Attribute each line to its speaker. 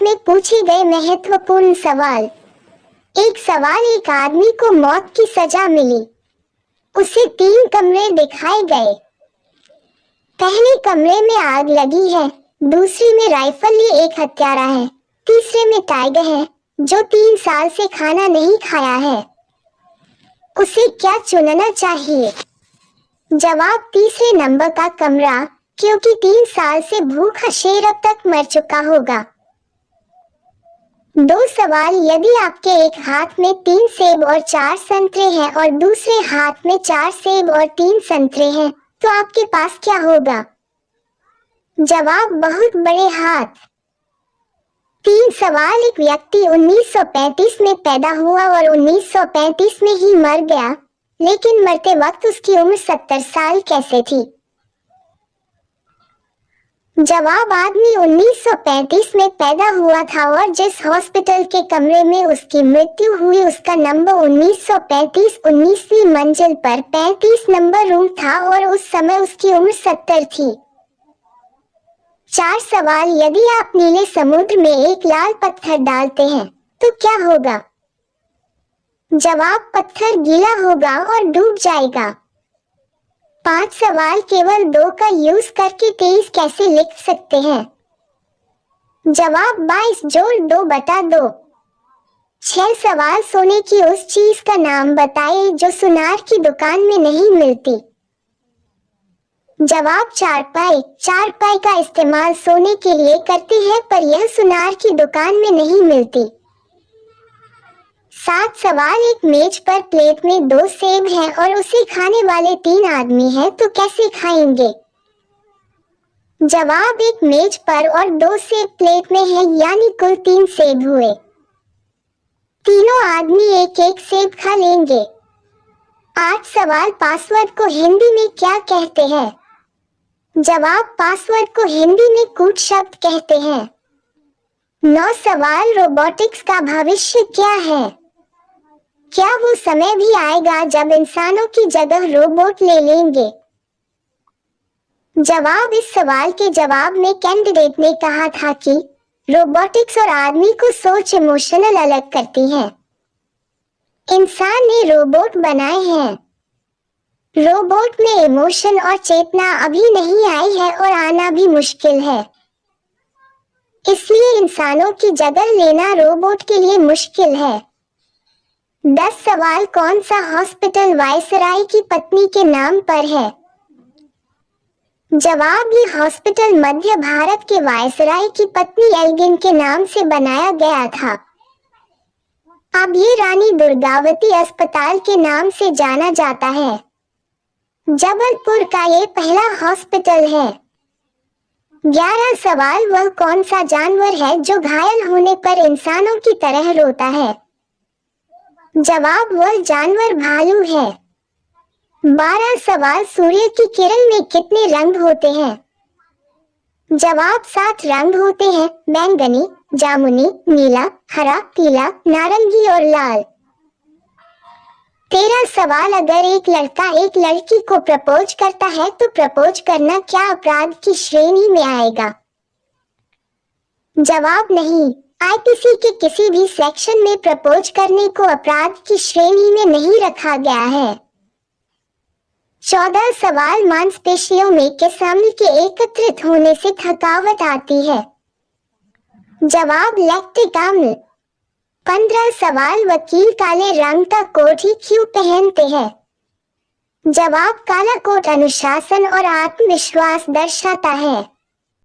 Speaker 1: में पूछे गए महत्वपूर्ण सवाल। एक सवाल, एक आदमी को मौत की सजा मिली। उसे 3 कमरे दिखाए गए। पहले कमरे में आग लगी है, दूसरे में राइफल लिए एक हत्यारा है, तीसरे में टाइगर है जो 3 साल से खाना नहीं खाया है। उसे क्या चुनना चाहिए? जवाब, तीसरे नंबर का कमरा, क्योंकि 3 साल से भूखा शेर अब तक मर चुका होगा। 2 सवाल, यदि आपके एक हाथ में 3 सेब और 4 संतरे हैं और दूसरे हाथ में 4 सेब और 3 संतरे हैं, तो आपके पास क्या होगा? जवाब, बहुत बड़े हाथ। 3 सवाल, एक व्यक्ति 1935 में पैदा हुआ और 1935 में ही मर गया, लेकिन मरते वक्त उसकी उम्र 70 साल कैसे थी? जवाब, आदमी 1935 में पैदा हुआ था और जिस हॉस्पिटल के कमरे में उसकी मृत्यु हुई उसका नंबर 1935 19वीं मंजिल पर 35 नंबर रूम था और उस समय उसकी उम्र 70 थी। 4 सवाल, यदि आप नीले समुद्र में एक लाल पत्थर डालते हैं तो क्या होगा? जवाब, पत्थर गीला होगा और डूब जाएगा। 5 सवाल, केवल 2 का यूज करके 23 कैसे लिख सकते हैं? जवाब, 22 जोड़ 2 बटा 2। 6 सवाल, सोने की उस चीज का नाम बताइए जो सुनार की दुकान में नहीं मिलती। जवाब, चारपाई। चारपाई का इस्तेमाल सोने के लिए करते हैं पर यह सुनार की दुकान में नहीं मिलती। 7 सवाल, एक मेज पर प्लेट में 2 सेब हैं और उसे खाने वाले 3 आदमी हैं, तो कैसे खाएंगे? जवाब, एक मेज पर और 2 सेब प्लेट में हैं, यानी कुल 3 सेब हुए। तीनों आदमी एक एक सेब खा लेंगे। 8 सवाल, पासवर्ड को हिंदी में क्या कहते हैं? जवाब, पासवर्ड को हिंदी में कूट शब्द कहते हैं। 9 सवाल, रोबोटिक्स का भविष्य क्या है? क्या वो समय भी आएगा जब इंसानों की जगह रोबोट ले लेंगे? जवाब, इस सवाल के जवाब में कैंडिडेट ने कहा था कि रोबोटिक्स और आदमी को सोच इमोशनल अलग करती है। इंसान ने रोबोट बनाए हैं। रोबोट में इमोशन और चेतना अभी नहीं आई है और आना भी मुश्किल है, इसलिए इंसानों की जगह लेना रोबोट के लिए मुश्किल है। 10 सवाल, कौन सा हॉस्पिटल वायसराय की पत्नी के नाम पर है? जवाब, ये हॉस्पिटल मध्य भारत के वायसराय की पत्नी एल्गिन के नाम से बनाया गया था। अब ये रानी दुर्गावती अस्पताल के नाम से जाना जाता है। जबलपुर का ये पहला हॉस्पिटल है। 11 सवाल, वह कौन सा जानवर है जो घायल होने पर इंसानों की तरह रोता है? जवाब, वह जानवर भालू है। 12 सवाल, सूर्य की किरण में कितने रंग होते हैं? जवाब, 7 रंग होते हैं, बैंगनी, जामुनी, नीला, हरा, पीला, नारंगी और लाल। 13 सवाल, अगर एक लड़का एक लड़की को प्रपोज करता है तो प्रपोज करना क्या अपराध की श्रेणी में आएगा? जवाब, नहीं, आईपीसी के किसी भी सेक्शन में प्रपोज करने को अपराध की श्रेणी में नहीं रखा गया है। 14 सवाल, मांसपेशियों में किस अम्ल के एकत्रित होने से थकावट आती है? जवाब, लैक्टिक अम्ल। 15 सवाल, वकील काले रंग का कोट ही क्यों पहनते हैं? जवाब, काला कोट अनुशासन और आत्मविश्वास दर्शाता है।